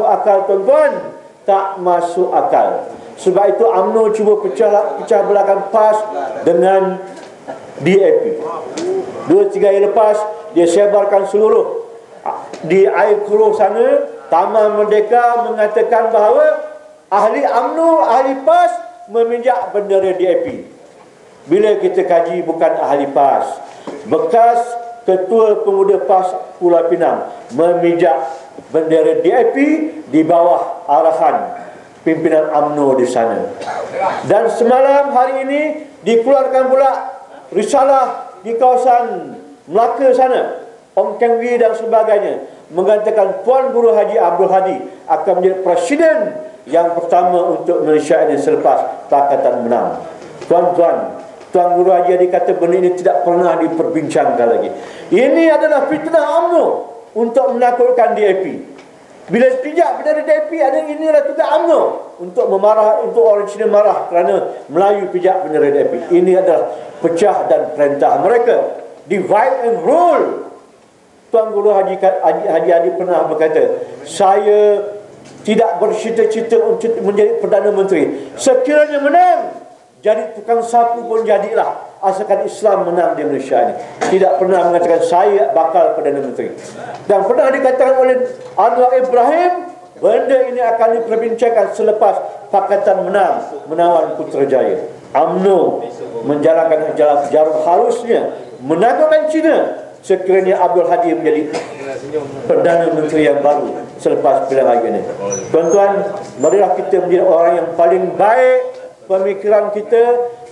akal tuan-tuan? Tak masuk akal. Sebab itu UMNO cuba pecah belahkan PAS dengan DAP. 2-3 hari lepas dia sebarkan seluruh di air keruh sana, Taman Merdeka mengatakan bahawa ahli UMNO, ahli PAS meminjak bendera DAP. Bila kita kaji, bukan ahli PAS, bekas Ketua Pemuda PAS Pulau Pinang meminjak bendera DAP di bawah arahan pimpinan UMNO di sana. Dan semalam hari ini dikeluarkan pula risalah di kawasan Melaka sana, Ong Keng Wee dan sebagainya, mengatakan Tuan Guru Haji Abdul Hadi akan menjadi presiden yang pertama untuk Malaysia ini selepas Pakatan Menang. Tuan-tuan, Tuan Guru Haji Hadi kata benda ini tidak pernah diperbincangkan lagi. Ini adalah fitnah UMNO untuk menakutkan DAP. Bila pijak bendera DAP, ada inilah tugas UMNO untuk memarah, untuk orang Cina marah kerana Melayu pijak bendera DAP. Ini adalah pecah dan perintah mereka. Divide and rule. Tuan Guru Haji Hadi pernah berkata, saya tidak bercita-cita untuk menjadi Perdana Menteri. Sekiranya menang, jadi tukang sapu pun jadilah, asalkan Islam menang di Malaysia ini. Tidak pernah mengatakan saya bakal Perdana Menteri. Dan pernah dikatakan oleh Anwar Ibrahim, benda ini akan diperbincangkan selepas Pakatan Menang menawan Putrajaya. UMNO menjalankan jarum halusnya menakutkan Cina sekiranya Abdul Hadi menjadi Perdana Menteri yang baru selepas pilihan raya ini. Tuan-tuan, marilah kita menjadi orang yang paling baik pemikiran kita,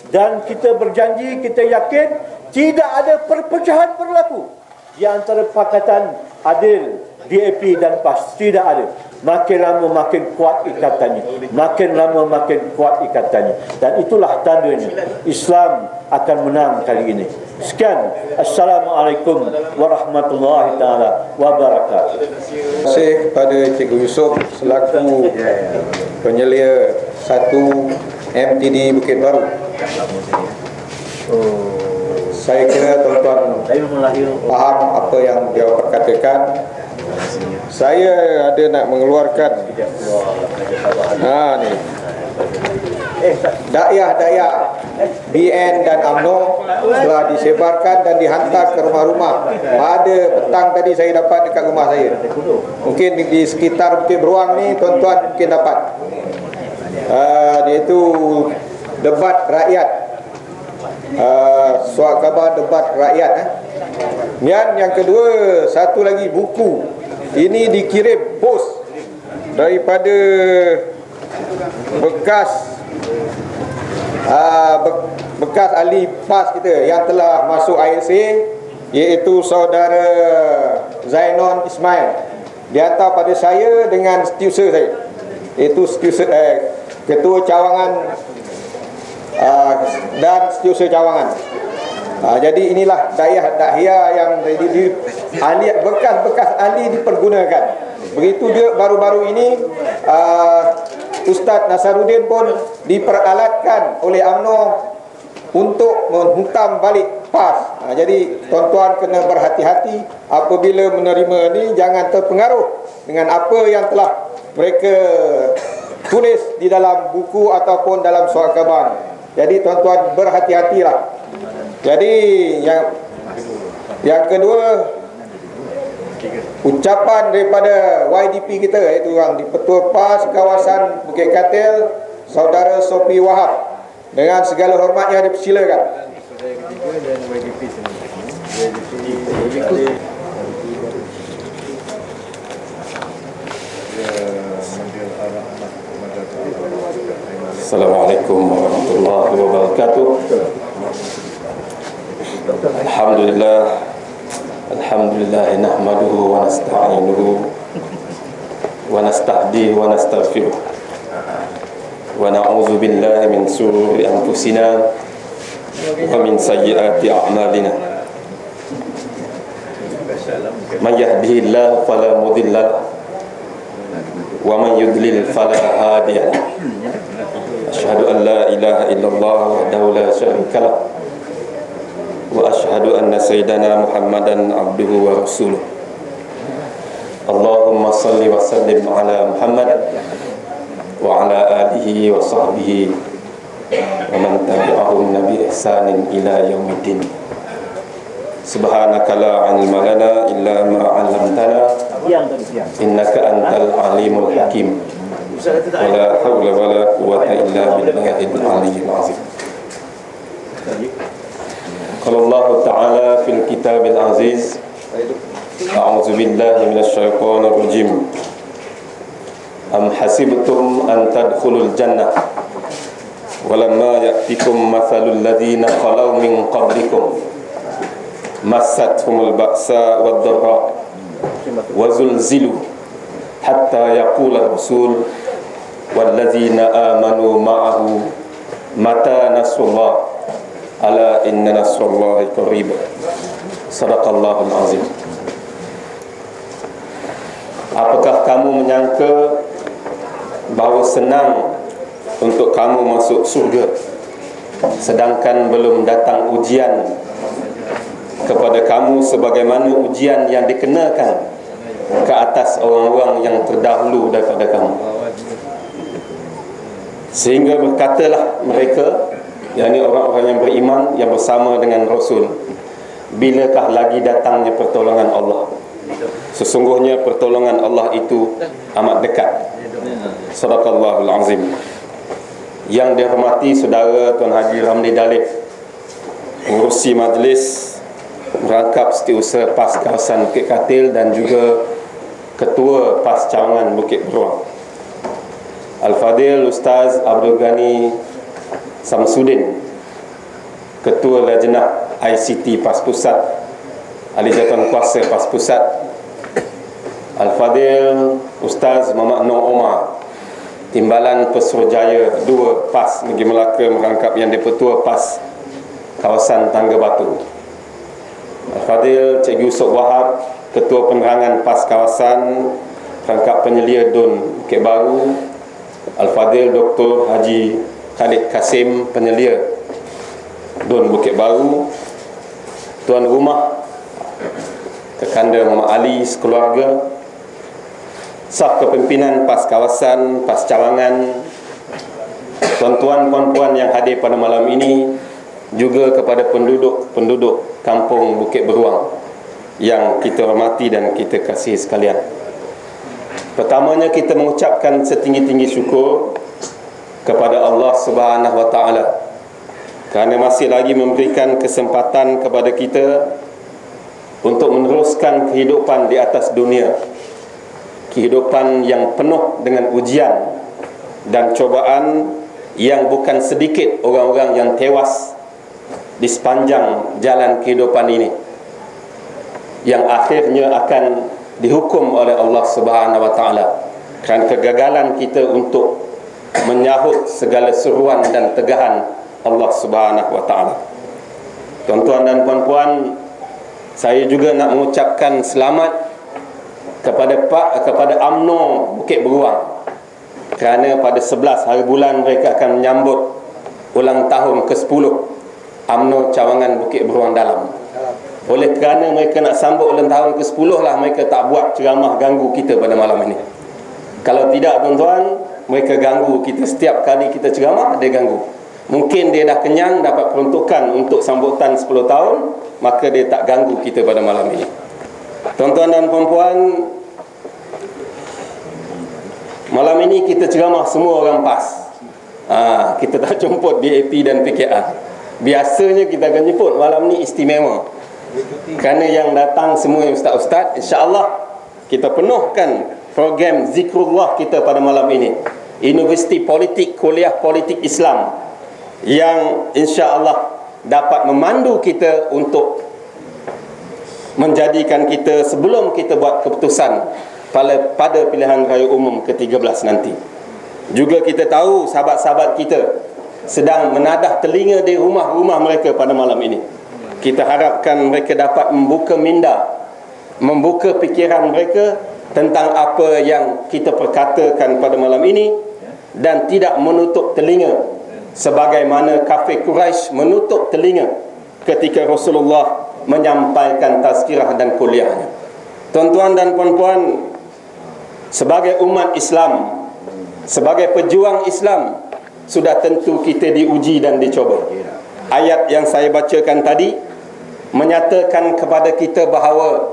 dan kita berjanji, kita yakin tidak ada perpecahan berlaku di antara Pakatan Adil, DAP dan PAS. Tidak ada. Makin lama makin kuat ikatannya, makin lama makin kuat ikatannya, dan itulah tandanya Islam akan menang kali ini. Sekian, Assalamualaikum warahmatullahi taala wabarakatuh. Terima kasih kepada Cikgu Yusof selaku penyelia 1 MTD Bukit Baru. Saya kira tuan-tuan faham apa yang dia perkatakan. Saya ada nak mengeluarkan ni dakwah BN dan UMNO telah disebarkan dan dihantar ke rumah-rumah. Pada petang tadi saya dapat dekat rumah saya. Mungkin di sekitar Bukit Beruang ni tuan-tuan mungkin dapat. Iaitu debat rakyat, surat khabar debat rakyat. Yang kedua, satu lagi buku. Ini dikirim pos daripada bekas ahli PAS kita yang telah masuk ISA, iaitu saudara Zainon Ismail. Dia hantar pada saya dengan setiausaha saya, iaitu ketua cawangan dan setiausaha cawangan. Jadi inilah dahia yang ahli, bekas ahli dipergunakan. Begitu dia baru-baru ini Ustaz Nasaruddin pun diperalatkan oleh UMNO untuk menghentam balik PAS. Jadi tuan-tuan kena berhati-hati apabila menerima ini, jangan terpengaruh dengan apa yang telah mereka tulis di dalam buku ataupun dalam surat khabar. Jadi tuan-tuan berhati-hatilah. Jadi yang kedua, ucapan daripada YDP kita, iaitu yang di-Ketua PAS kawasan Bukit Katil, saudara Sophie Wahab, dengan segala hormatnya dipersilakan. Assalamualaikum warahmatullahi wabarakatuh. Alhamdulillah nahmaduhu wa nasta'inuhu wa nastahdihi wa nastaghfiruh wa na'udzu billahi min shururi anfusina wa min sayyiati a'malina. Man yahdihillahu fala mudilla lahu wa man yudlil fala hadiya lahu. Asyhadu an la ilaha illallah wahdahu la syarika lahu wa asyhadu anna sayyidana Muhammadan abduhu wa rasuluh. Allahumma salli wa sallim ala Muhammad wa ala alihi wa sahbihi wa man tabi'ahum nabi ihsanin ila yaumiddin. Subhanaka la ilma lana illa ma 'allamtana innaka antal alimul hakim. Wa la hawla wa la quwwata illa billahil aliyyil azim. Qala Allah Ta'ala fil kitabil aziz, a'udzu billahi minasy syaithanir rajim. Am hasibtum an tadkhulul jannah walamma ya'tikum mathalul ladzina khalau min qablikum massathumul ba'sa wad-dharra wa zulzilu hatta yaqula rasul wal ladzina amanu ma'ahu mata nasrullah ala inna nasrullahi qarib. Sadaqallahul azim. Apakah kamu menyangka bahawa senang untuk kamu masuk surga sedangkan belum datang ujian kepada kamu sebagaimana ujian yang dikenakan ke atas orang-orang yang terdahulu daripada kamu? Sehingga berkatalah mereka, yakni orang-orang yang beriman yang bersama dengan Rasul, bilakah lagi datangnya pertolongan Allah? Sesungguhnya pertolongan Allah itu amat dekat. Sadaqallahul azim. Yang dihormati saudara Tuan Haji Ramli Dalip, pengurusi majlis, merangkap setiausaha PAS kawasan Bukit Katil dan juga ketua PAS cawangan Bukit Beruang, Al-Fadil Ustaz Abdul Ghani Samsudin, ketua lajnah ICT PAS Pusat, ahli jawatan kuasa PAS Pusat, Al-Fadil Ustaz Muhammad Nur Omar, Timbalan Pesuruhjaya 2 PAS Negeri Melaka merangkap yang di-Pertua PAS kawasan Tangga Batu, Al-Fadil Cikgu Yusof Wahab, ketua penerangan PAS kawasan rangkap penyelia DUN Bukit Baru, Al-Fadil Dr. Haji Khalid Kasim, penyelia DUN Bukit Baru, tuan rumah Kekanda Muhammad Ali sekeluarga, saf kepimpinan PAS kawasan, PAS cawangan, tuan-tuan puan-puan yang hadir pada malam ini, juga kepada penduduk kampung Bukit Beruang yang kita hormati dan kita kasihi sekalian. Pertamanya kita mengucapkan setinggi-tinggi syukur kepada Allah Subhanahu wa taala kerana masih lagi memberikan kesempatan kepada kita untuk meneruskan kehidupan di atas dunia, kehidupan yang penuh dengan ujian dan cobaan yang bukan sedikit orang-orang yang tewas di sepanjang jalan kehidupan ini, yang akhirnya akan dihukum oleh Allah Subhanahu wa taala kerana kegagalan kita untuk menyahut segala seruan dan tegahan Allah Subhanahu wa taala. Tuan-tuan dan puan-puan, saya juga nak mengucapkan selamat kepada UMNO Bukit Beruang kerana pada 11 hari bulan mereka akan menyambut ulang tahun ke-10 UMNO cawangan Bukit Beruang Dalam. Oleh kerana mereka nak sambut ulang tahun ke-10 lah, mereka tak buat ceramah ganggu kita pada malam ini. Kalau tidak tuan-tuan, mereka ganggu kita setiap kali kita ceramah, dia ganggu. Mungkin dia dah kenyang dapat peruntukan untuk sambutan 10 tahun, maka dia tak ganggu kita pada malam ini. Tuan-tuan dan puan-puan, malam ini kita ceramah semua orang PAS. Kita tak jemput DAP dan PKR. Biasanya kita akan jemput, malam ni istimewa kerana yang datang semua ustaz-ustaz. InsyaAllah kita penuhkan program zikrullah kita pada malam ini, Universiti Politik, Kuliah Politik Islam, yang insya-Allah dapat memandu kita untuk menjadikan kita sebelum kita buat keputusan pada pilihan raya umum ke-13 nanti. Juga kita tahu sahabat-sahabat kita sedang menadah telinga di rumah-rumah mereka pada malam ini. Kita harapkan mereka dapat membuka minda, membuka fikiran mereka tentang apa yang kita perkatakan pada malam ini, dan tidak menutup telinga sebagaimana kafir Quraisy menutup telinga ketika Rasulullah menyampaikan tazkirah dan kuliahnya. Tuan-tuan dan puan-puan, sebagai umat Islam, sebagai pejuang Islam, sudah tentu kita diuji dan dicoba. Ayat yang saya bacakan tadi menyatakan kepada kita bahawa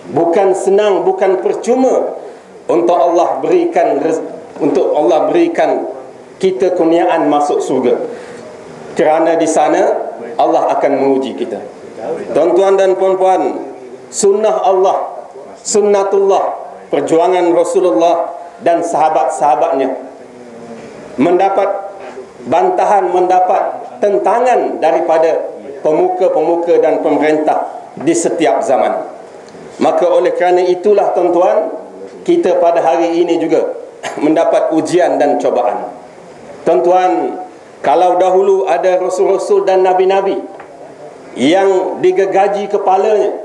bukan senang, bukan percuma untuk Allah berikan kita kurniaan masuk surga, kerana di sana Allah akan menguji kita. Tuan-tuan dan puan-puan, sunnah Allah, sunnatullah, perjuangan Rasulullah dan sahabat-sahabatnya mendapat bantahan, mendapat tentangan daripada pemuka-pemuka dan pemerintah di setiap zaman. Maka oleh kerana itulah tuan-tuan, kita pada hari ini juga mendapat ujian dan cobaan. Tuan-tuan, kalau dahulu ada rasul-rasul dan nabi-nabi yang digegaji kepalanya,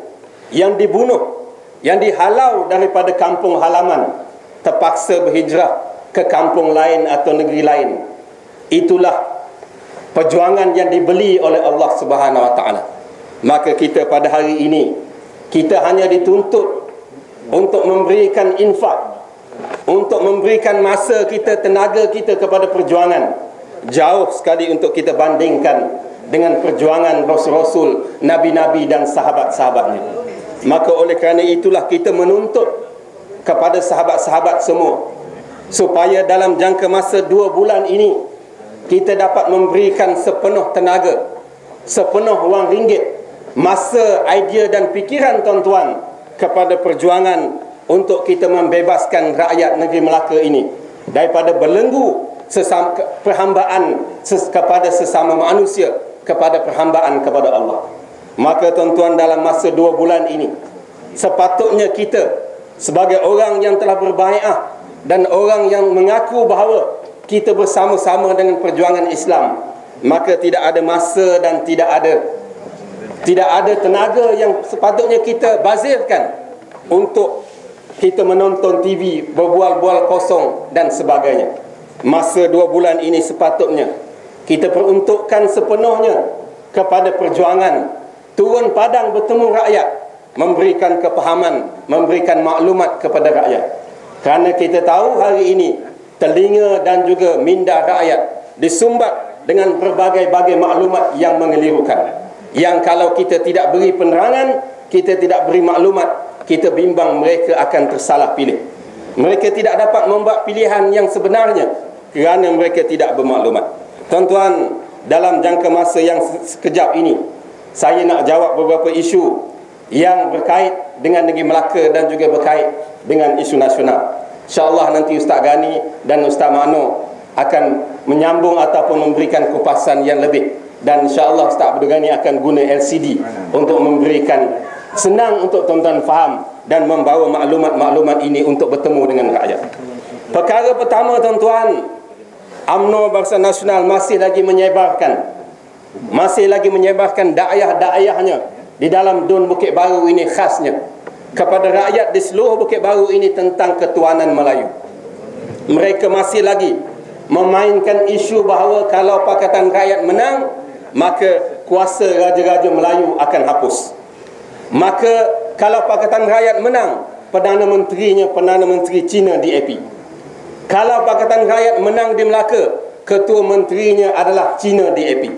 yang dibunuh, yang dihalau daripada kampung halaman, terpaksa berhijrah ke kampung lain atau negeri lain, itulah perjuangan yang dibeli oleh Allah Subhanahu Wa Taala. Maka kita pada hari ini, kita hanya dituntut untuk memberikan infak, untuk memberikan masa kita, tenaga kita kepada perjuangan. Jauh sekali untuk kita bandingkan dengan perjuangan rasul-rasul, nabi-nabi dan sahabat-sahabatnya. Maka oleh kerana itulah kita menuntut kepada sahabat-sahabat semua supaya dalam jangka masa 2 bulan ini kita dapat memberikan sepenuh tenaga, sepenuh wang ringgit, masa, idea dan fikiran tuan-tuan kepada perjuangan untuk kita membebaskan rakyat negeri Melaka ini daripada belenggu perhambaan kepada sesama manusia, kepada perhambaan kepada Allah. Maka tuan-tuan, dalam masa 2 bulan ini sepatutnya kita sebagai orang yang telah berbaiat dan orang yang mengaku bahawa kita bersama-sama dengan perjuangan Islam, maka tidak ada masa dan tidak ada tenaga yang sepatutnya kita bazirkan untuk kita menonton TV, berbual-bual kosong dan sebagainya. Masa 2 bulan ini sepatutnya kita peruntukkan sepenuhnya kepada perjuangan, turun padang bertemu rakyat, memberikan kepahaman, memberikan maklumat kepada rakyat. Kerana kita tahu hari ini telinga dan juga minda rakyat disumbat dengan berbagai-bagai maklumat yang mengelirukan, yang kalau kita tidak beri penerangan, kita tidak beri maklumat, kita bimbang mereka akan tersalah pilih. Mereka tidak dapat membuat pilihan yang sebenarnya kerana mereka tidak bermaklumat. Tuan-tuan, dalam jangka masa yang sekejap ini, saya nak jawab beberapa isu yang berkait dengan negeri Melaka dan juga berkait dengan isu nasional. InsyaAllah nanti Ustaz Ghani dan Ustaz Mano akan menyambung ataupun memberikan kupasan yang lebih. Dan insyaAllah Ustaz Abdul Ghani akan guna LCD untuk memberikan, senang untuk tuan-tuan faham dan membawa maklumat-maklumat ini untuk bertemu dengan rakyat. Perkara pertama tuan-tuan, UMNO Barisan Nasional masih lagi menyebarkan dakwah-dakwahnya di dalam Dun Bukit Baru ini, khasnya kepada rakyat di seluruh Bukit Baru ini tentang ketuanan Melayu. Mereka masih lagi memainkan isu bahawa kalau Pakatan Rakyat menang, maka kuasa Raja-Raja Melayu akan hapus. Maka kalau Pakatan Rakyat menang, Perdana Menterinya Perdana Menteri Cina DAP. Kalau Pakatan Rakyat menang di Melaka, Ketua Menterinya adalah Cina DAP.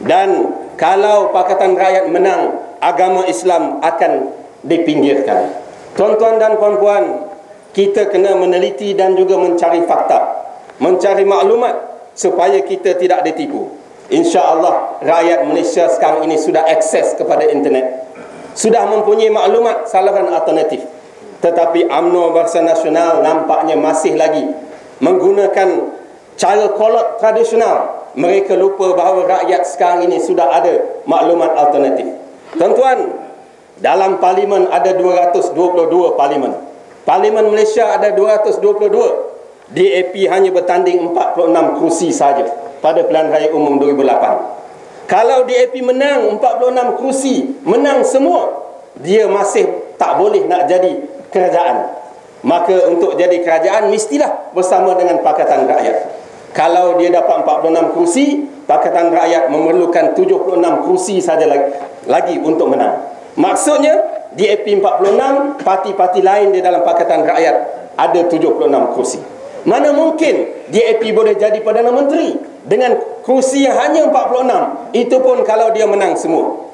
Dan kalau Pakatan Rakyat menang, agama Islam akan dipinggirkan. Tuan-tuan dan puan-puan, kita kena meneliti dan juga mencari fakta, mencari maklumat supaya kita tidak ditipu. InsyaAllah rakyat Malaysia sekarang ini sudah akses kepada internet, sudah mempunyai maklumat saluran alternatif. Tetapi UMNO Barisan Nasional nampaknya masih lagi menggunakan cara kolot tradisional. Mereka lupa bahawa rakyat sekarang ini sudah ada maklumat alternatif. Tuan-tuan, dalam parlimen ada 222 parlimen. Parlimen Malaysia ada 222. DAP hanya bertanding 46 kursi saja pada pilihan raya umum 2008. Kalau DAP menang 46 kursi, menang semua, dia masih tak boleh nak jadi kerajaan. Maka untuk jadi kerajaan mestilah bersama dengan Pakatan Rakyat. Kalau dia dapat 46 kursi, Pakatan Rakyat memerlukan 76 kursi saja lagi untuk menang. Maksudnya DAP 46, parti-parti lain di dalam Pakatan Rakyat ada 76 kursi. Mana mungkin DAP boleh jadi Perdana Menteri dengan kursi yang hanya 46? Itu pun kalau dia menang semua.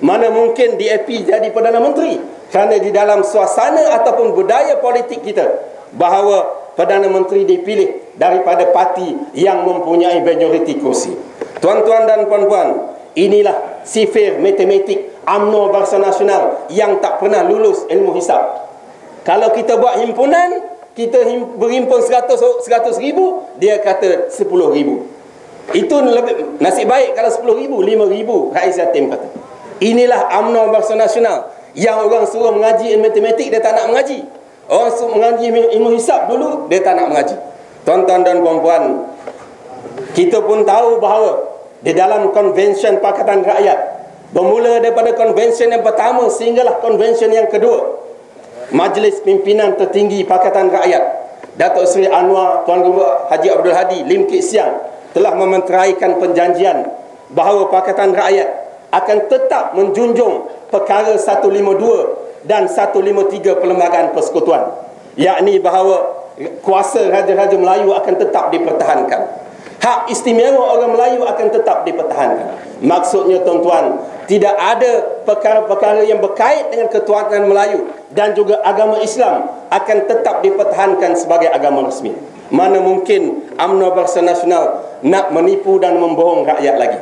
Mana mungkin DAP jadi Perdana Menteri? Kerana di dalam suasana ataupun budaya politik kita, bahawa Perdana Menteri dipilih daripada parti yang mempunyai majoriti kursi. Tuan-tuan dan puan-puan, inilah sifir matematik UMNO Barisan Nasional yang tak pernah lulus ilmu hisab. Kalau kita buat himpunan, kita berhimpun 100 ribu, dia kata 10 ribu. Itu lebih, nasib baik kalau 10 ribu, 5 ribu, Rais Yatim kata. Inilah UMNO Barisan Nasional yang orang suruh mengaji ilmu matematik, dia tak nak mengaji. Orang suruh mengaji ilmu hisab dulu, dia tak nak mengaji. Tuan-tuan dan puan-puan, kita pun tahu bahawa di dalam Konvensyen Pakatan Rakyat, bermula daripada konvensyen yang pertama sehinggalah konvensyen yang kedua, Majlis Pimpinan Tertinggi Pakatan Rakyat Datuk Seri Anwar Tuan Guru Haji Abdul Hadi Lim Kit Siang telah mementeraikan perjanjian bahawa Pakatan Rakyat akan tetap menjunjung perkara 152 dan 153 Perlembagaan Persekutuan, yakni bahawa kuasa Raja-Raja Melayu akan tetap dipertahankan. Hak istimewa orang Melayu akan tetap dipertahankan. Maksudnya tuan-tuan, tidak ada perkara-perkara yang berkait dengan ketuhanan Melayu dan juga agama Islam akan tetap dipertahankan sebagai agama rasmi. Mana mungkin UMNO Barisan Nasional nak menipu dan membohong rakyat lagi.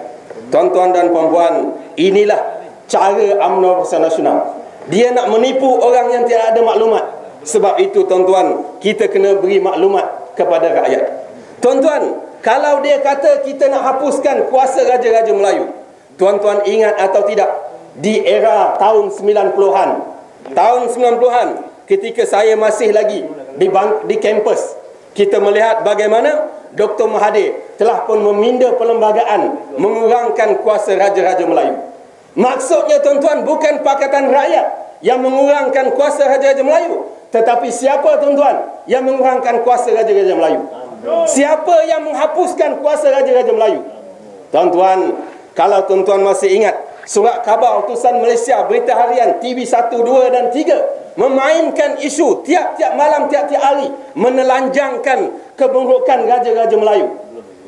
Tuan-tuan dan puan-puan, inilah cara UMNO Barisan Nasional. Dia nak menipu orang yang tidak ada maklumat. Sebab itu tuan-tuan, kita kena beri maklumat kepada rakyat. Tuan-tuan, kalau dia kata kita nak hapuskan kuasa Raja-Raja Melayu, tuan-tuan ingat atau tidak, di era tahun 90-an, ketika saya masih lagi di kampus, kita melihat bagaimana Dr. Mahathir telah pun meminda perlembagaan mengurangkan kuasa Raja-Raja Melayu. Maksudnya tuan-tuan, bukan Pakatan Rakyat yang mengurangkan kuasa Raja-Raja Melayu, tetapi siapa tuan-tuan yang mengurangkan kuasa Raja-Raja Melayu? Siapa yang menghapuskan kuasa Raja-Raja Melayu? Tuan-tuan, kalau tuan-tuan masih ingat, surat khabar utusan Malaysia, berita harian TV 1, 2 dan 3 memainkan isu tiap-tiap malam, tiap-tiap hari, menelanjangkan keburukan Raja-Raja Melayu.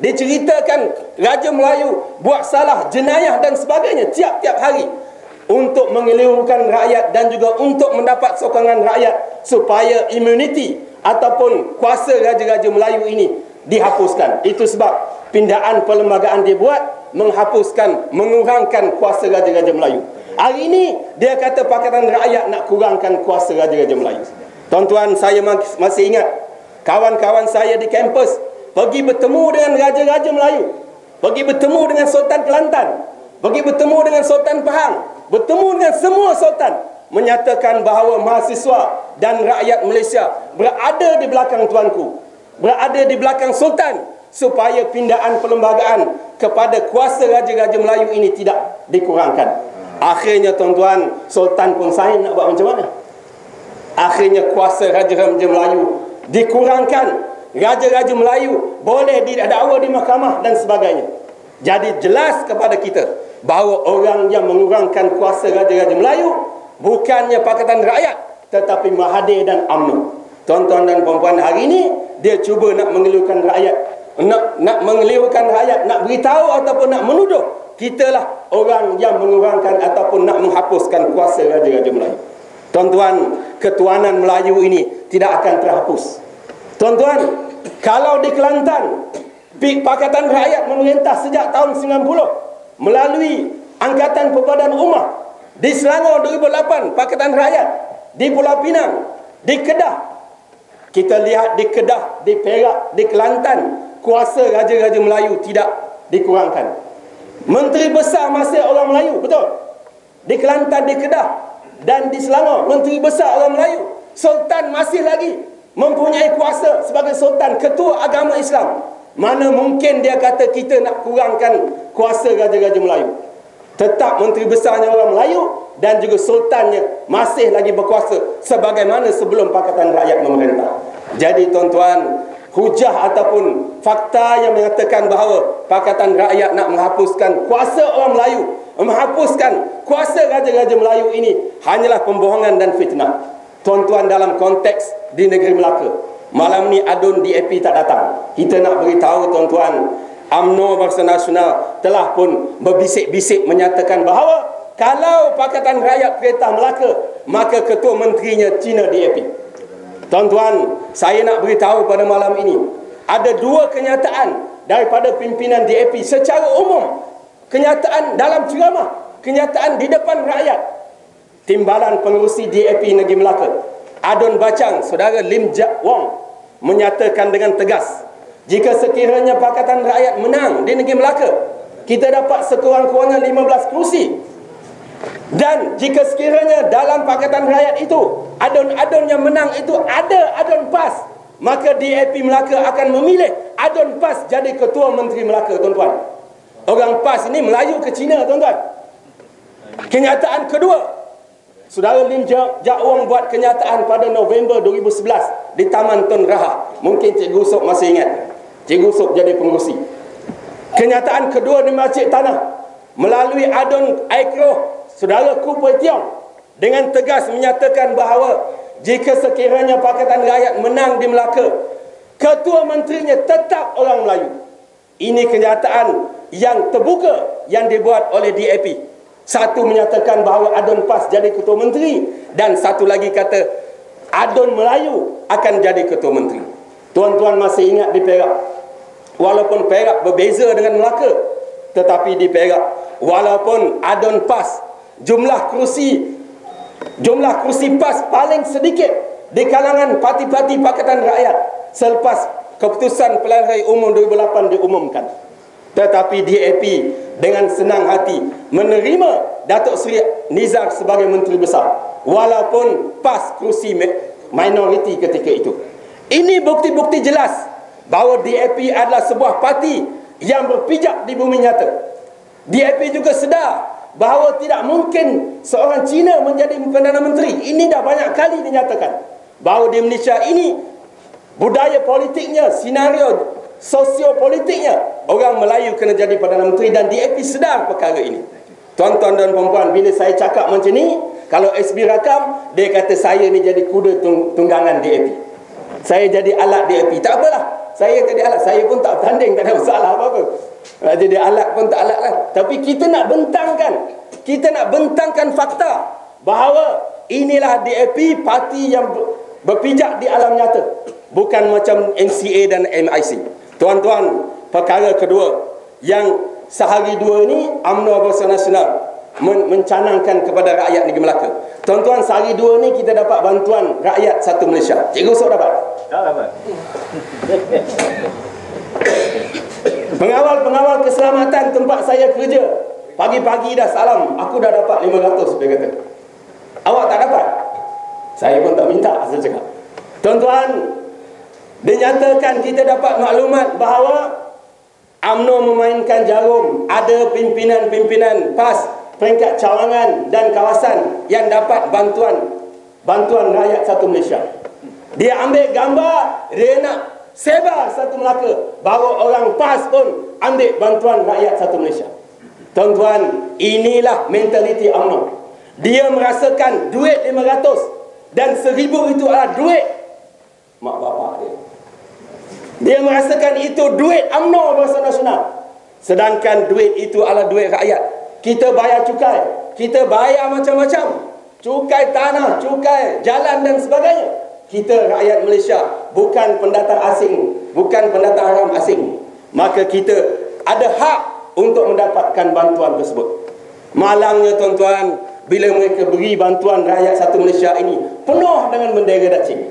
Diceritakan Raja Melayu buat salah, jenayah dan sebagainya tiap-tiap hari, untuk mengelirukan rakyat dan juga untuk mendapat sokongan rakyat supaya immunity ataupun kuasa Raja-Raja Melayu ini dihapuskan. Itu sebab pindaan perlembagaan dia buat, menghapuskan, mengurangkan kuasa Raja-Raja Melayu. Hari ini dia kata Pakatan Rakyat nak kurangkan kuasa Raja-Raja Melayu. Tuan-tuan, saya masih ingat kawan-kawan saya di kampus pergi bertemu dengan Raja-Raja Melayu, pergi bertemu dengan Sultan Kelantan, pergi bertemu dengan Sultan Pahang, bertemu dengan semua sultan, menyatakan bahawa mahasiswa dan rakyat Malaysia berada di belakang tuanku, berada di belakang sultan, supaya pindaan perlembagaan kepada kuasa Raja-Raja Melayu ini tidak dikurangkan. Akhirnya tuan-tuan, sultan pun sayang nak buat macam mana. Akhirnya kuasa Raja-Raja Melayu dikurangkan. Raja-Raja Melayu boleh didakwa di mahkamah dan sebagainya. Jadi jelas kepada kita bahawa orang yang mengurangkan kuasa Raja-Raja Melayu bukannya Pakatan Rakyat, tetapi Mahathir dan UMNO. Tuan-tuan dan puan-puan, hari ini dia cuba nak mengelirukan rakyat, nak mengelirukan rakyat, nak beritahu ataupun nak menuduh kitalah orang yang mengurangkan ataupun nak menghapuskan kuasa Raja-Raja Melayu. Tuan-tuan, ketuanan Melayu ini tidak akan terhapus. Tuan-tuan, kalau di Kelantan Pakatan Rakyat memerintah sejak tahun 90 melalui Angkatan Perbadan Ummah, di Selangor 2008 Pakatan Rakyat, di Pulau Pinang, di Kedah, kita lihat di Kedah, di Perak, di Kelantan, kuasa Raja-Raja Melayu tidak dikurangkan. Menteri besar masih orang Melayu, betul? Di Kelantan, di Kedah dan di Selangor, menteri besar orang Melayu. Sultan masih lagi mempunyai kuasa sebagai sultan, ketua agama Islam. Mana mungkin dia kata kita nak kurangkan kuasa Raja-Raja Melayu? Tetap menteri besarnya orang Melayu dan juga sultannya masih lagi berkuasa sebagaimana sebelum Pakatan Rakyat memerintah. Jadi tuan-tuan, hujah ataupun fakta yang mengatakan bahawa Pakatan Rakyat nak menghapuskan kuasa orang Melayu, menghapuskan kuasa Raja-Raja Melayu ini hanyalah pembohongan dan fitnah. Tuan-tuan, dalam konteks di negeri Melaka, malam ni adun DAP tak datang. Kita nak beritahu tuan-tuan, UMNO Barisan Nasional telah pun berbisik-bisik menyatakan bahawa kalau Pakatan Rakyat Perintah Melaka, maka Ketua Menterinya Cina DAP. Tuan-tuan, saya nak beritahu pada malam ini, ada dua kenyataan daripada pimpinan DAP secara umum. Kenyataan dalam ceramah, kenyataan di depan rakyat. Timbalan Pengerusi DAP Negeri Melaka, Adun Bacang, Saudara Lim Jak Wong, menyatakan dengan tegas, jika sekiranya Pakatan Rakyat menang di Negeri Melaka, kita dapat sekurang-kurangnya 15 kerusi. Dan jika sekiranya dalam Pakatan Rakyat itu adun-adun yang menang itu ada adun PAS, maka DAP Melaka akan memilih adun PAS jadi Ketua Menteri Melaka, tuan-tuan. Orang PAS ini Melayu ke Cina, tuan-tuan. Kenyataan kedua, Saudara Lim Jak Wong buat kenyataan pada November 2011 di Taman Tun Raha. Mungkin Cikgu Usop masih ingat. Cikgu Usop jadi pengerusi. Kenyataan kedua di Masjid Tanah melalui adun Aikro, Saudara Ku Pui Tiong dengan tegas menyatakan bahawa jika sekiranya Pakatan Rakyat menang di Melaka, Ketua Menterinya tetap orang Melayu. Ini kenyataan yang terbuka yang dibuat oleh DAP. Satu menyatakan bahawa adun PAS jadi Ketua Menteri, dan satu lagi kata adun Melayu akan jadi Ketua Menteri. Tuan-tuan masih ingat di Perak, walaupun Perak berbeza dengan Melaka, tetapi di Perak, walaupun adun PAS, jumlah kursi PAS paling sedikit di kalangan parti-parti Pakatan Rakyat selepas keputusan pilihan raya umum 2008 diumumkan. Tetapi DAP dengan senang hati menerima Datuk Seri Nizar sebagai Menteri Besar, walaupun PAS kerusi minoriti ketika itu. Ini bukti-bukti jelas bahawa DAP adalah sebuah parti yang berpijak di bumi nyata. DAP juga sedar bahawa tidak mungkin seorang Cina menjadi Perdana Menteri. Ini dah banyak kali dinyatakan bahawa di Malaysia ini budaya politiknya, senario sosiopolitiknya, orang Melayu kena jadi Perdana Menteri, dan DAP sedar perkara ini. Tuan-tuan dan puan-puan, bila saya cakap macam ni, kalau SB rakam, dia kata saya ni jadi kuda tunggangan DAP. Saya jadi alat DAP. Tak apalah, saya jadi alat. Saya pun tak tanding, tak ada masalah apa-apa. Jadi alat pun tak alat lah. Tapi kita nak bentangkan fakta bahawa inilah DAP, parti yang berpijak di alam nyata, bukan macam MCA dan MIC. Tuan-tuan, perkara kedua yang sehari dua ini UMNO Barisan Nasional mencanangkan kepada rakyat negeri Melaka. Tuan-tuan, sehari dua ni kita dapat bantuan rakyat satu Malaysia. Cikgu Usop dapat? Tak dapat. Pengawal keselamatan tempat saya kerja, pagi-pagi dah salam, aku dah dapat 500, dia kata. Awak tak dapat? Saya pun tak minta, saya cakap. Tuan-tuan, dinyatakan kita dapat maklumat bahawa UMNO memainkan jarum. Ada pimpinan-pimpinan PAS peringkat cawangan dan kawasan yang dapat bantuan rakyat satu Malaysia. Dia ambil gambar, dia nak sebar satu Melaka bahawa orang PAS pun ambil bantuan rakyat satu Malaysia. Tuan-tuan, inilah mentaliti UMNO. Dia merasakan duit 500 dan 1000 itu adalah duit mak bapak dia. Dia merasakan itu duit UMNO Barisan Nasional, sedangkan duit itu adalah duit rakyat. Kita bayar cukai, kita bayar macam-macam, cukai tanah, cukai jalan dan sebagainya. Kita rakyat Malaysia, bukan pendatang asing, bukan pendatang haram asing. Maka kita ada hak untuk mendapatkan bantuan tersebut. Malangnya tuan-tuan, bila mereka beri bantuan rakyat satu Malaysia ini penuh dengan bendera dacing,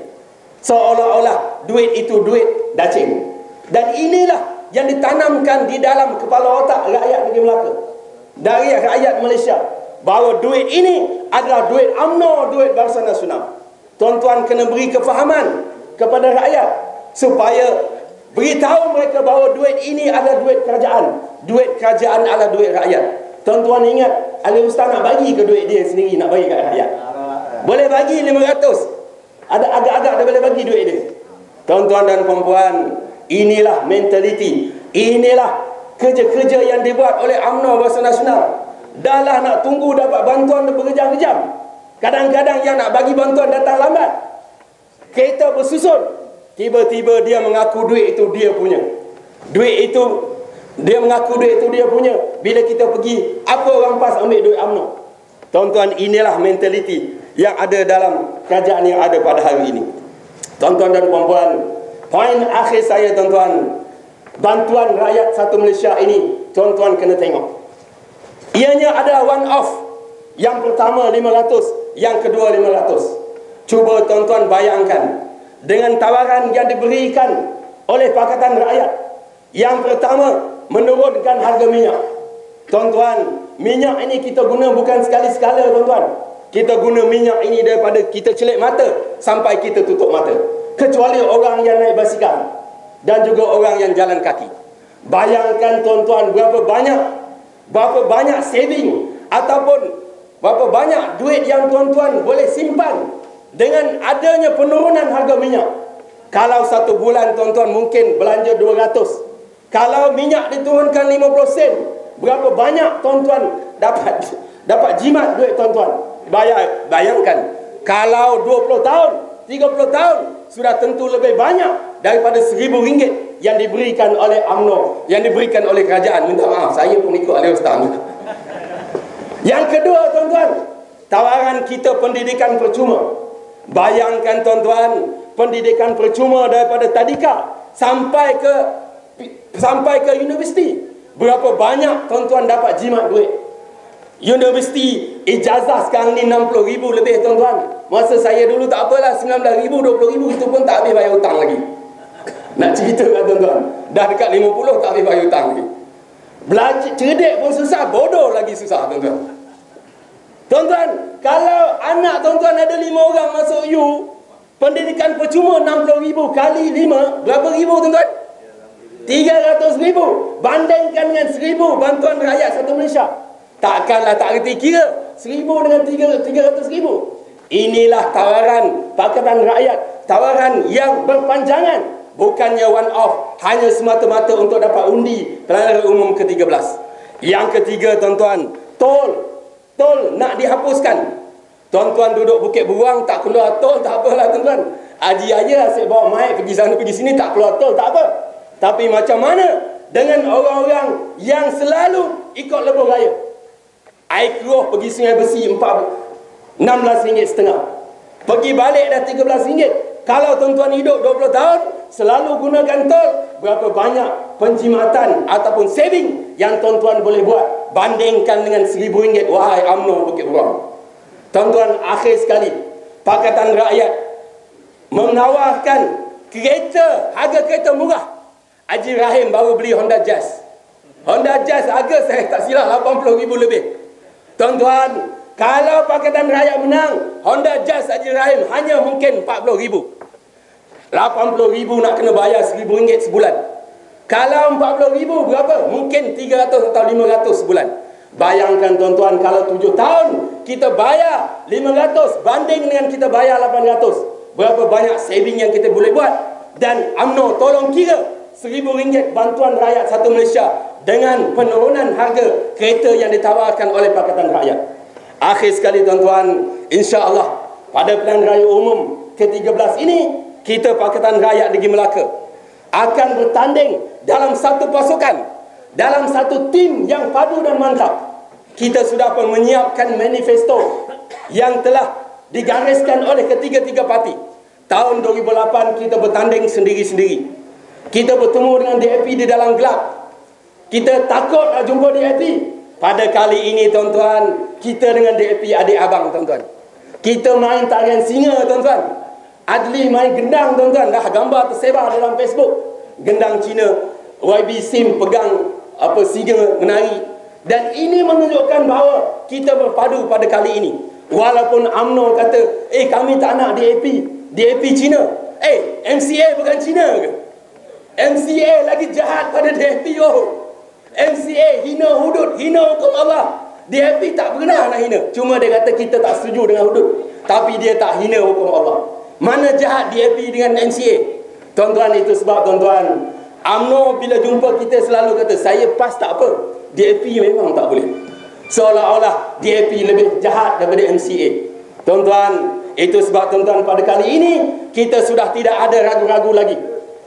seolah-olah duit itu duit dacing. Dan inilah yang ditanamkan di dalam kepala otak rakyat negeri Melaka, dari rakyat Malaysia, bahawa duit ini adalah duit UMNO, duit Barisan Nasional. Tuan-tuan kena beri kefahaman kepada rakyat supaya beritahu mereka bahawa duit ini adalah duit kerajaan. Duit kerajaan adalah duit rakyat. Tuan-tuan ingat, Ali Ustaz nak bagi ke duit dia sendiri, nak bagi kat rakyat? Boleh bagi 500. Ada agak-agak dia boleh bagi duit dia. Tuan-tuan dan puan-puan, inilah mentaliti, inilah kerja-kerja yang dibuat oleh UMNO Barisan Nasional. Dah lah nak tunggu dapat bantuan berjam-jam. Kadang-kadang yang nak bagi bantuan datang lambat. Kereta bersusun, tiba-tiba dia mengaku duit itu dia punya. Dia mengaku duit itu dia punya. Bila kita pergi, apa orang PAS ambil duit UMNO? Tuan-tuan, inilah mentaliti yang ada dalam kerajaan yang ada pada hari ini. Tuan-tuan dan puan-puan, poin akhir saya tuan-tuan, bantuan rakyat satu Malaysia ini, tuan-tuan kena tengok. Ianya ada one off. Yang pertama 500, yang kedua 500. Cuba tuan-tuan bayangkan, dengan tawaran yang diberikan oleh Pakatan Rakyat. Yang pertama, menurunkan harga minyak. Tuan-tuan, minyak ini kita guna bukan sekali-sekala tuan-tuan. Kita guna minyak ini daripada kita celik mata sampai kita tutup mata. Kecuali orang yang naik basikal dan juga orang yang jalan kaki. Bayangkan tuan-tuan berapa banyak saving ataupun berapa banyak duit yang tuan-tuan boleh simpan dengan adanya penurunan harga minyak. Kalau satu bulan tuan-tuan mungkin belanja 200. Kalau minyak diturunkan 50 sen, berapa banyak tuan-tuan dapat jimat duit tuan-tuan. Bayangkan, kalau 20 tahun, 30 tahun, sudah tentu lebih banyak daripada RM1,000 yang diberikan oleh UMNO, yang diberikan oleh kerajaan. Minta maaf, saya pun ikut alih ustaz. Yang kedua tuan-tuan, tawaran kita pendidikan percuma. Bayangkan tuan-tuan, pendidikan percuma daripada tadika sampai ke universiti. Berapa banyak tuan-tuan dapat jimat duit. Universiti ijazah sekarang ni 60,000 lebih tuan-tuan. Masa saya dulu tak apalah, 19,000, 20,000, itu pun tak habis bayar hutang lagi. Nak cerita kan tuan-tuan, dah dekat 50 tak habis bayar hutang lagi. Belajar cerdik pun susah, bodoh lagi susah tuan-tuan. Tuan-tuan, kalau anak tuan-tuan ada 5 orang masuk U, pendidikan percuma 60,000 kali 5, berapa ribu tuan-tuan? 300,000. Bandingkan dengan 1,000 bantuan rakyat satu Malaysia. Takkanlah tak reti kira 1,000 dengan 300,000. Inilah tawaran Pakatan Rakyat, tawaran yang berpanjangan, bukannya one off, hanya semata-mata untuk dapat undi pilihan umum ke-13. Yang ketiga tuan-tuan, tol nak dihapuskan. Tuan-tuan duduk Bukit Beruang tak keluar tol, tak apalah tuan-tuan. Haji Ayah asyik bawa mic pergi sana pergi sini, tak keluar tol, tak apa. Tapi macam mana dengan orang-orang yang selalu ikut lebuh raya? Air keruh pergi Sungai Besi RM16.5. Pergi balik dah RM13. Kalau tuan-tuan hidup 20 tahun selalu gunakan tol, berapa banyak penjimatan ataupun saving yang tuan-tuan boleh buat. Bandingkan dengan RM1,000, wahai UMNO Bukit Beruang. Tuan-tuan, akhir sekali, Pakatan Rakyat menawarkan harga kereta murah. Haji Rahim baru beli Honda Jazz. Honda Jazz harga saya tak silap RM80,000 lebih. Tuan-tuan, kalau Pakatan Rakyat menang, Honda Jazz Haji Rahim hanya mungkin RM40,000. RM80,000 nak kena bayar RM1,000 sebulan. Kalau RM40,000 berapa? Mungkin 300 atau 500 sebulan. Bayangkan tuan-tuan, kalau 7 tahun kita bayar 500 banding dengan kita bayar 800. Berapa banyak saving yang kita boleh buat. Dan UMNO tolong kira RM1,000 bantuan rakyat satu Malaysia dengan penurunan harga kereta yang ditawarkan oleh Pakatan Rakyat. Akhir sekali tuan-tuan, insya-Allah pada pilihan raya umum ke-13 ini, kita Pakatan Rakyat Negeri Melaka akan bertanding dalam satu pasukan, dalam satu tim yang padu dan mantap. Kita sudah pun menyiapkan manifesto yang telah digariskan oleh ketiga-tiga parti. Tahun 2008 kita bertanding sendiri-sendiri. Kita bertemu dengan DAP di dalam gelap. Kita takut nak jumpa DAP. Pada kali ini tuan-tuan, kita dengan DAP adik abang tuan-tuan. Kita main tarian singa tuan-tuan. Adli main gendang tuan-tuan. Dah gambar tersebar dalam Facebook. Gendang Cina, YB Sim pegang singa menari. Dan ini menunjukkan bahawa kita berpadu pada kali ini. Walaupun UMNO kata, kami tak nak DAP Cina. MCA bukan Cina ke? MCA lagi jahat pada DAP. MCA hina hudud, hina hukum Allah. DAP tak pernah nak hina. Cuma dia kata kita tak setuju dengan hudud. Tapi dia tak hina hukum Allah. Mana jahat DAP dengan MCA? Tuan-tuan, itu sebab tuan-tuan, UMNO bila jumpa kita selalu kata, saya PAS tak apa, DAP memang tak boleh. Seolah-olah DAP lebih jahat daripada MCA. Tuan-tuan, itu sebab tuan-tuan, pada kali ini kita sudah tidak ada ragu-ragu lagi.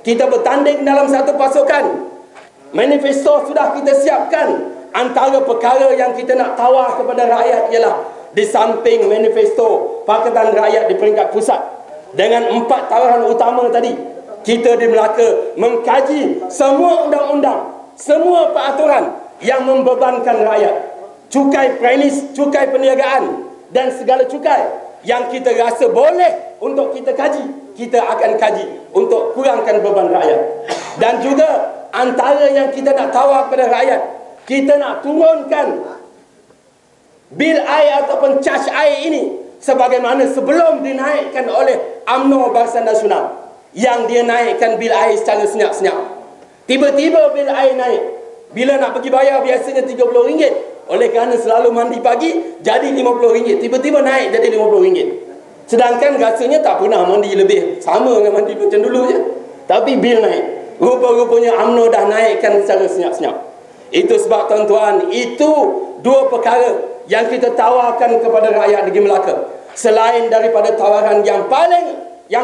Kita bertanding dalam satu pasukan. Manifesto sudah kita siapkan. Antara perkara yang kita nak tawar kepada rakyat ialah, di samping manifesto Pakatan Rakyat di peringkat pusat, dengan 4 tawaran utama tadi, kita di Melaka mengkaji semua undang-undang, semua peraturan yang membebankan rakyat. Cukai premis, cukai perniagaan dan segala cukai yang kita rasa boleh untuk kita kaji, kita akan kaji untuk kurangkan beban rakyat. Dan juga antara yang kita nak tawar pada rakyat, kita nak turunkan bil air ataupun caj air ini sebagaimana sebelum dinaikkan oleh UMNO Barisan Nasional, yang dia naikkan bil air secara senyap-senyap. Tiba-tiba bil air naik. Bila nak pergi bayar biasanya RM30. Oleh kerana selalu mandi pagi, jadi RM50. Tiba-tiba naik jadi RM50. Sedangkan rasanya tak pernah mandi lebih, sama dengan mandi macam dulu je. Tapi bil naik. Rupa-rupanya UMNO dah naikkan secara senyap-senyap. Itu sebab tuan-tuan, itu 2 perkara yang kita tawarkan kepada rakyat negeri Melaka. Selain daripada tawaran yang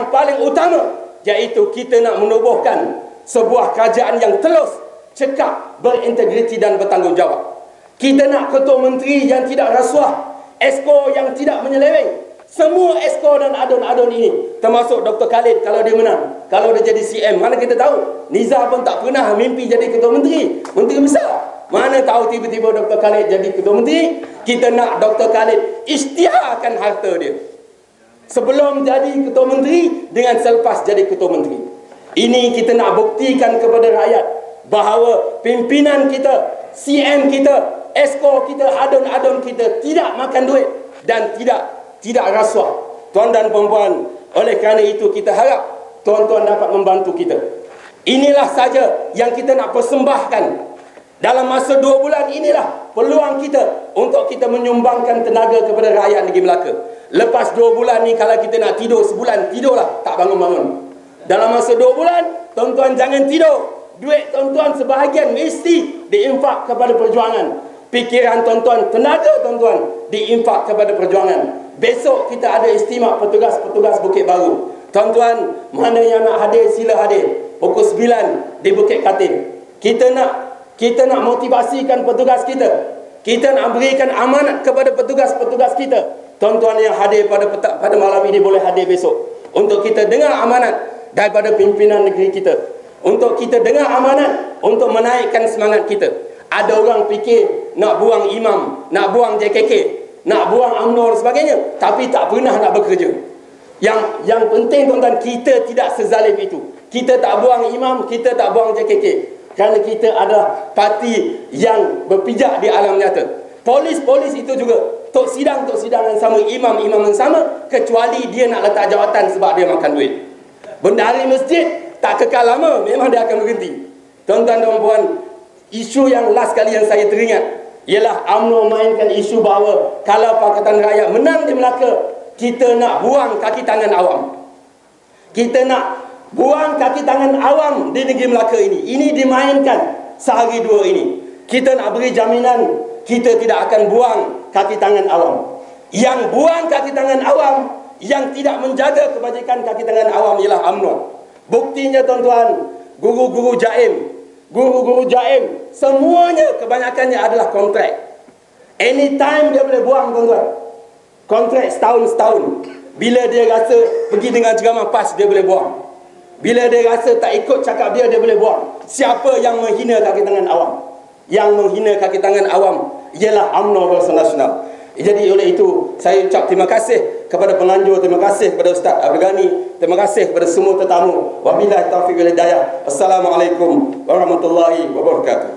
paling utama, iaitu kita nak menubuhkan sebuah kerajaan yang telus, cekap, berintegriti dan bertanggungjawab. Kita nak ketua menteri yang tidak rasuah, esko yang tidak menyeleweng. Semua esko dan adun-adun ini, termasuk Dr. Khalid kalau dia menang, kalau dia jadi CM, mana kita tahu? Nizar pun tak pernah mimpi jadi ketua menteri, menteri besar. Mana tahu tiba-tiba Dr. Khalid jadi ketua menteri. Kita nak Dr. Khalid isytiharkan harta dia sebelum jadi ketua menteri dengan selepas jadi ketua menteri. Ini kita nak buktikan kepada rakyat bahawa pimpinan kita, CM kita, esko kita, adun-adun kita tidak makan duit dan tidak rasuah. Tuan dan puan-puan, oleh kerana itu kita harap tuan-tuan dapat membantu kita. Inilah saja yang kita nak persembahkan. Dalam masa 2 bulan inilah peluang kita untuk kita menyumbangkan tenaga kepada rakyat negeri Melaka. Lepas 2 bulan ni, kalau kita nak tidur sebulan, tidurlah, tak bangun-bangun. Dalam masa 2 bulan, tuan-tuan jangan tidur. Duit tuan-tuan sebahagian mesti diinfak kepada perjuangan. Pikiran tuan-tuan, tenaga tuan-tuan diinfak kepada perjuangan. Besok kita ada istimewa petugas-petugas Bukit Baru. Tuan-tuan, mana yang nak hadir sila hadir. Pukul 9 di Bukit Katin. Kita nak motivasikan petugas kita. Kita nak berikan amanat kepada petugas-petugas kita. Tuan-tuan yang hadir pada malam ini boleh hadir besok. Untuk kita dengar amanat daripada pimpinan negeri kita. Untuk kita dengar amanat untuk menaikkan semangat kita. Ada orang fikir nak buang imam, nak buang JKK, nak buang UMNO dan sebagainya, tapi tak pernah nak bekerja. Yang penting tuan-tuan, kita tidak sezalim itu. Kita tak buang imam, kita tak buang JKK. Kerana kita adalah parti yang berpijak di alam nyata. Polis itu juga tok sidang yang sama, imam yang sama, kecuali dia nak letak jawatan sebab dia makan duit. Bendahari masjid tak kekal lama, memang dia akan berhenti. Tuan-tuan dan puan, isu yang last kali yang saya teringat ialah UMNO mainkan isu bahawa kalau Pakatan Rakyat menang di Melaka, kita nak buang kaki tangan awam. Kita nak buang kaki tangan awam di negeri Melaka ini. Ini dimainkan sehari 2 ini. Kita nak beri jaminan kita tidak akan buang kaki tangan awam. Yang buang kaki tangan awam, yang tidak menjaga kebajikan kaki tangan awam ialah UMNO. Buktinya tuan-tuan, guru-guru jaim, semuanya kebanyakannya adalah kontrak. Anytime dia boleh buang tuan-tuan. Kontrak setahun. Bila dia rasa pergi dengan ceramah PAS, dia boleh buang. Bila dia rasa tak ikut cakap dia boleh buang. Siapa yang menghina kaki tangan awam? Yang menghina kaki tangan awam ialah UMNO Barisan Nasional. Jadi oleh itu, saya ucap terima kasih kepada penganjur, terima kasih kepada Ustaz Abdul Ghani, terima kasih kepada semua tetamu. Wabillahi taufiq wal hidayah. Assalamualaikum warahmatullahi wabarakatuh.